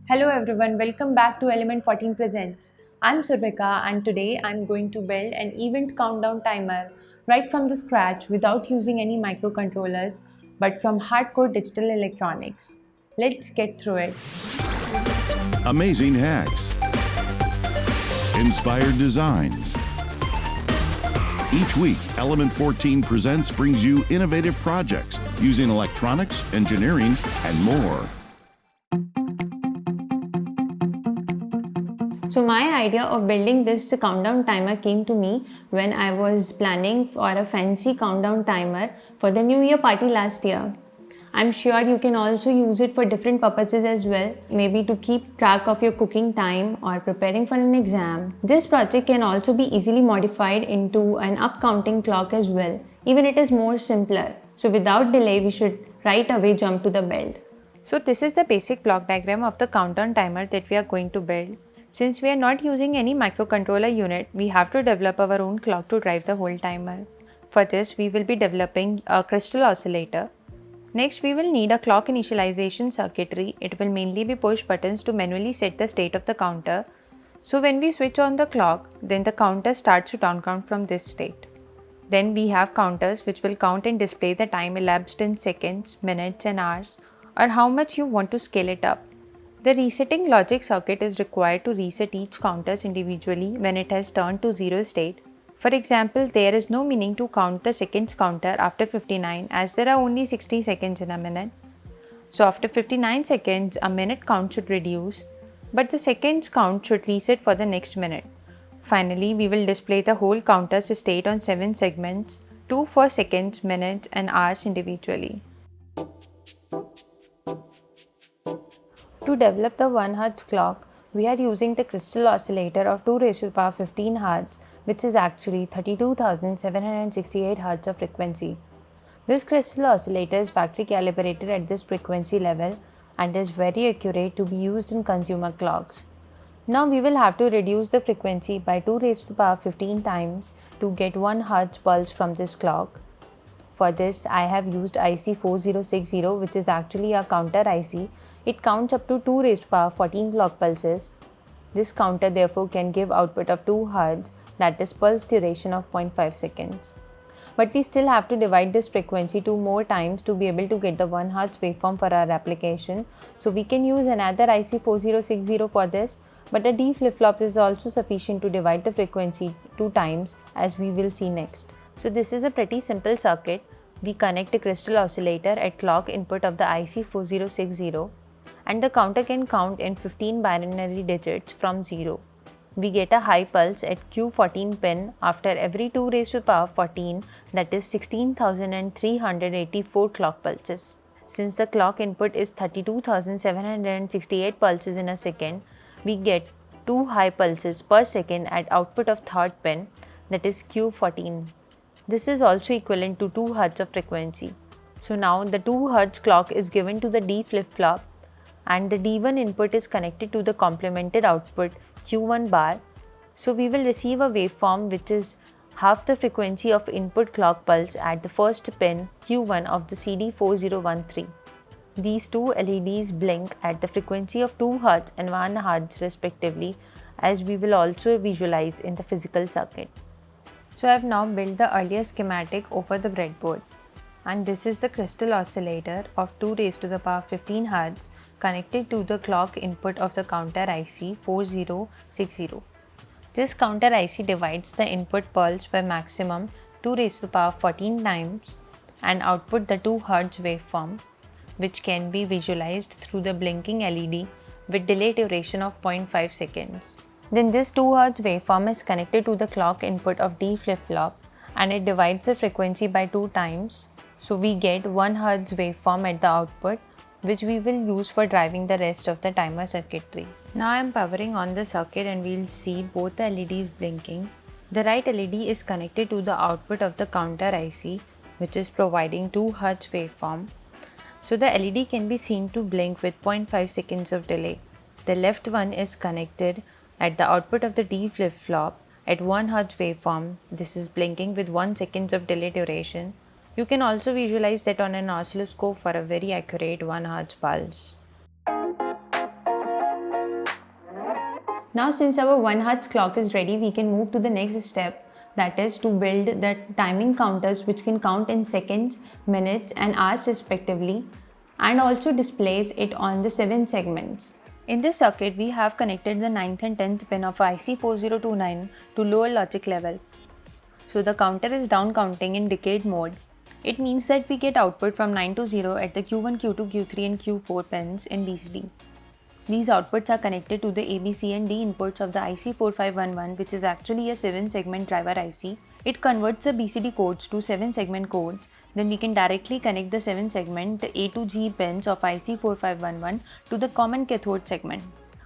Hello everyone, welcome back to Element 14 Presents. I'm Surbhika and today I'm going to build an event countdown timer right from the scratch without using any microcontrollers but from hardcore digital electronics. Let's get through it. Amazing hacks, inspired designs. Each week, Element 14 Presents brings you innovative projects using electronics, engineering, and more. So my idea of building this countdown timer came to me when I was planning for a fancy countdown timer for the New Year party last year. I'm sure you can also use it for different purposes as well, maybe to keep track of your cooking time or preparing for an exam. This project can also be easily modified into an up counting clock as well, even it is more simpler. So without delay, we should right away jump to the build. So this is the basic block diagram of the countdown timer that we are going to build. Since we are not using any microcontroller unit, we have to develop our own clock to drive the whole timer. For this, we will be developing a crystal oscillator. Next, we will need a clock initialization circuitry. It will mainly be push buttons to manually set the state of the counter. So when we switch on the clock, then the counter starts to down count from this state. Then we have counters which will count and display the time elapsed in seconds, minutes and hours, or how much you want to scale it up. The resetting logic circuit is required to reset each counters individually when it has turned to 0 state. For example, there is no meaning to count the seconds counter after 59 as there are only 60 seconds in a minute. So after 59 seconds, a minute count should reduce, but the seconds count should reset for the next minute. Finally, we will display the whole counter's state on 7 segments, 2 for seconds, minutes and hours individually. To develop the 1 Hz clock, we are using the crystal oscillator of 2 raised to the power 15 Hz, which is actually 32,768 Hz of frequency. This crystal oscillator is factory calibrated at this frequency level and is very accurate to be used in consumer clocks. Now we will have to reduce the frequency by 2 raised to the power 15 times to get 1 Hz pulse from this clock. For this, I have used IC4060, which is actually a counter IC. It counts up to 2 raised to the power 14 clock pulses. This counter therefore can give output of 2 Hz, that is pulse duration of 0.5 seconds. But we still have to divide this frequency 2 more times to be able to get the 1 Hz waveform for our application. So we can use another IC4060 for this, but a D flip-flop is also sufficient to divide the frequency 2 times, as we will see next. So this is a pretty simple circuit. We connect a crystal oscillator at clock input of the IC4060 and the counter can count in 15 binary digits from 0. We get a high pulse at Q14 pin after every 2 raised to the power 14, that is 16,384 clock pulses. Since the clock input is 32,768 pulses in a second, we get 2 high pulses per second at output of third pin, that is Q14. This is also equivalent to 2 Hz of frequency. So now the 2 Hz clock is given to the D flip-flop and the D1 input is connected to the complemented output Q1 bar. So we will receive a waveform which is half the frequency of input clock pulse at the first pin Q1 of the CD4013. These two LEDs blink at the frequency of 2 Hz and 1 Hz respectively, as we will also visualize in the physical circuit. So I have now built the earlier schematic over the breadboard, and this is the crystal oscillator of 2 raised to the power 15 Hz connected to the clock input of the counter IC 4060. This counter IC divides the input pulse by maximum 2 raised to the power 14 times and output the 2 Hz waveform, which can be visualized through the blinking LED with delay duration of 0.5 seconds. Then this 2 Hz waveform is connected to the clock input of D flip-flop and it divides the frequency by 2 times. So we get 1 Hz waveform at the output, which we will use for driving the rest of the timer circuitry. Now I am powering on the circuit and we will see both the LEDs blinking. The right LED is connected to the output of the counter IC, which is providing 2 Hz waveform. So the LED can be seen to blink with 0.5 seconds of delay. The left one is connected at the output of the D flip-flop at 1 Hz waveform. This is blinking with 1 second of delay duration. You can also visualize that on an oscilloscope for a very accurate 1 Hz pulse. Now since our 1 Hz clock is ready, we can move to the next step, that is to build the timing counters which can count in seconds, minutes and hours respectively, and also displays it on the 7 segments. In this circuit, we have connected the 9th and 10th pin of IC4029 to lower logic level. So the counter is down counting in decade mode. It means that we get output from 9 to 0 at the Q1, Q2, Q3 and Q4 pins in BCD. These outputs are connected to the A, B, C and D inputs of the IC4511, which is actually a 7-segment driver IC. It converts the BCD codes to 7-segment codes. Then we can directly connect the 7-segment A to G pins of IC4511 to the common cathode segment.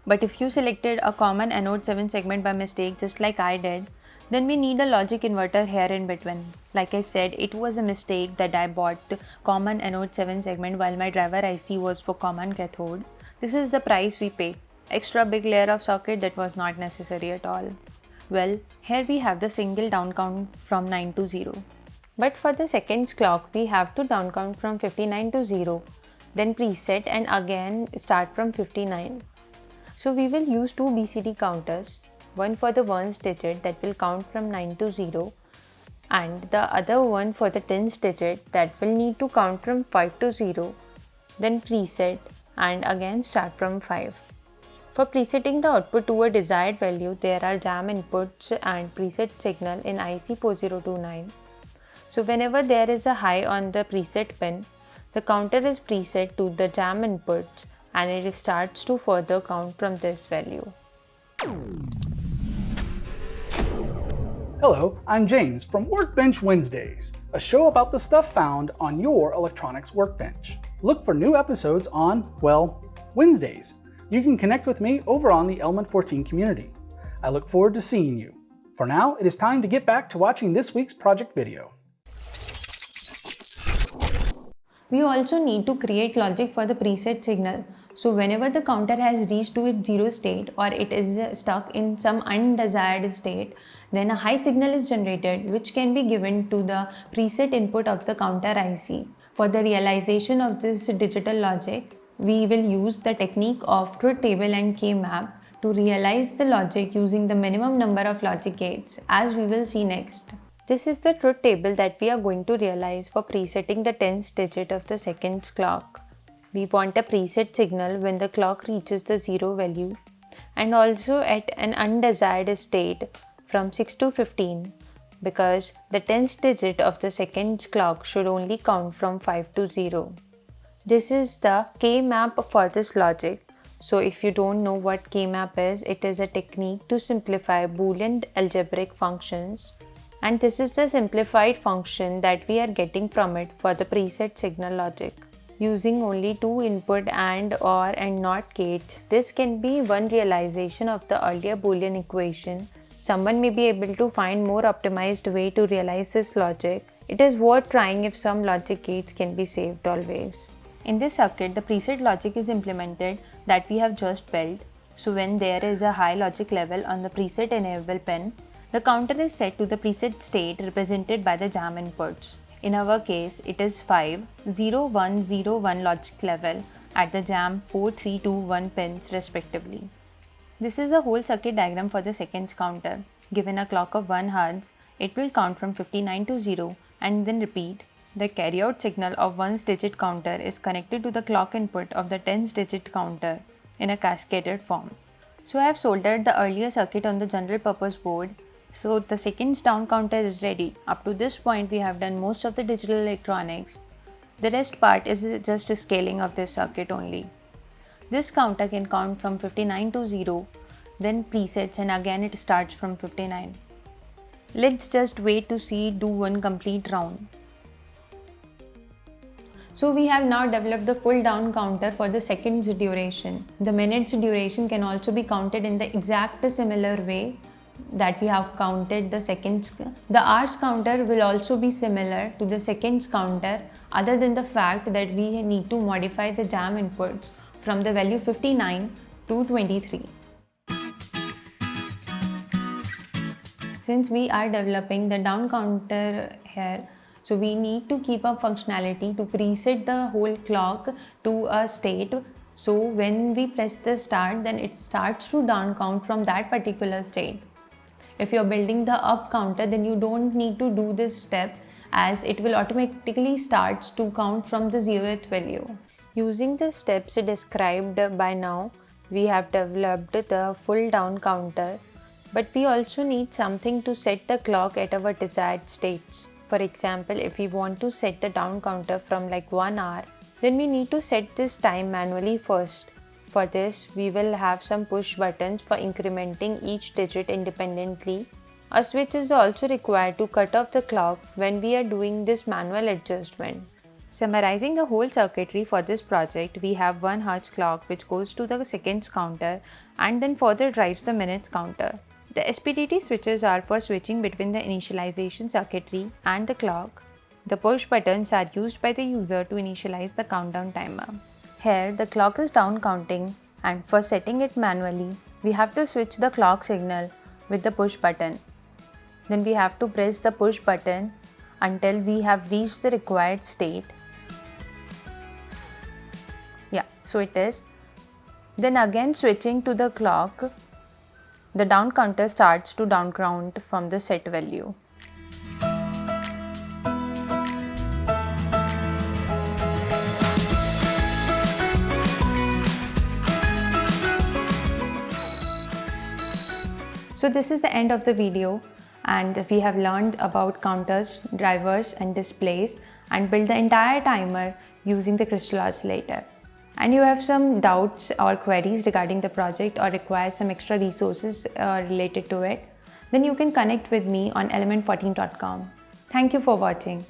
But if you selected a common anode 7-segment by mistake, just like I did, then we need a logic inverter here in between. Like I said, it was a mistake that I bought common anode 7-segment while my driver IC was for common cathode. This is the price we pay. Extra big layer of circuit that was not necessary at all. Well, here we have the single down count from 9 to 0. But for the seconds clock, we have to down count from 59 to 0, then preset and again start from 59. So we will use two BCD counters, one for the ones digit that will count from 9 to 0 and the other one for the tens digit that will need to count from 5 to 0, then preset and again start from 5. For presetting the output to a desired value, there are jam inputs and preset signal in IC4029. So whenever there is a high on the preset pin, the counter is preset to the jam inputs and it starts to further count from this value. Hello, I'm James from Workbench Wednesdays, a show about the stuff found on your electronics workbench. Look for new episodes on, well, Wednesdays. You can connect with me over on the Element 14 community. I look forward to seeing you. For now, it is time to get back to watching this week's project video. We also need to create logic for the preset signal. So whenever the counter has reached to its 0 state or it is stuck in some undesired state, then a high signal is generated which can be given to the preset input of the counter IC. For the realization of this digital logic, we will use the technique of truth table and K-map to realize the logic using the minimum number of logic gates, as we will see next. This is the truth table that we are going to realize for presetting the 10th digit of the seconds clock. We want a preset signal when the clock reaches the 0 value and also at an undesired state from 6 to 15, because the 10th digit of the seconds clock should only count from 5 to 0. This is the K-map for this logic. So if you don't know what K-map is, it is a technique to simplify Boolean algebraic functions, and this is the simplified function that we are getting from it for the preset signal logic. Using only two input AND, OR and NOT gates, this can be one realization of the earlier Boolean equation. Someone may be able to find more optimized way to realize this logic. It is worth trying if some logic gates can be saved always. In this circuit, the preset logic is implemented that we have just built. So when there is a high logic level on the preset enable pin, the counter is set to the preset state represented by the jam inputs. In our case, it is 5, 0, 1, 0, 1 logic level at the jam 4, 3, 2, 1 pins respectively. This is the whole circuit diagram for the seconds counter. Given a clock of 1 Hz, it will count from 59 to 0 and then repeat. The carryout signal of 1's digit counter is connected to the clock input of the 10's digit counter in a cascaded form. So I have soldered the earlier circuit on the general purpose board. So the seconds down counter is ready. Up to this point we have done most of the digital electronics. The rest part is just a scaling of this circuit only. This counter can count from 59 to 0, then presets and again it starts from 59. Let's just wait to see it do one complete round. So we have now developed the full down counter for the seconds duration. The minutes duration can also be counted in the exact similar way that we have counted the seconds. The hours counter will also be similar to the seconds counter, other than the fact that we need to modify the jam inputs from the value 59 to 23. Since we are developing the down counter here, so we need to keep up functionality to preset the whole clock to a state So when we press the start, then it starts to down count from that particular state. If you're building the up counter, then you don't need to do this step, as it will automatically starts to count from the 0th value. Using the steps described by now, we have developed the full down counter, but we also need something to set the clock at our desired states. For example, if we want to set the down counter from like 1 hour, then we need to set this time manually first. For this, we will have some push buttons for incrementing each digit independently. A switch is also required to cut off the clock when we are doing this manual adjustment. Summarizing the whole circuitry for this project, we have 1 Hz clock which goes to the seconds counter and then further drives the minutes counter. The SPDT switches are for switching between the initialization circuitry and the clock. The push buttons are used by the user to initialize the countdown timer. Here the clock is down counting, and for setting it manually, we have to switch the clock signal with the push button. Then we have to press the push button until we have reached the required state. Yeah, so it is. Then again switching to the clock, the down counter starts to down count from the set value. So this is the end of the video, and we have learned about counters, drivers and displays, and built the entire timer using the crystal oscillator. And you have some doubts or queries regarding the project or require some extra resources related to it, then you can connect with me on element14.com. Thank you for watching.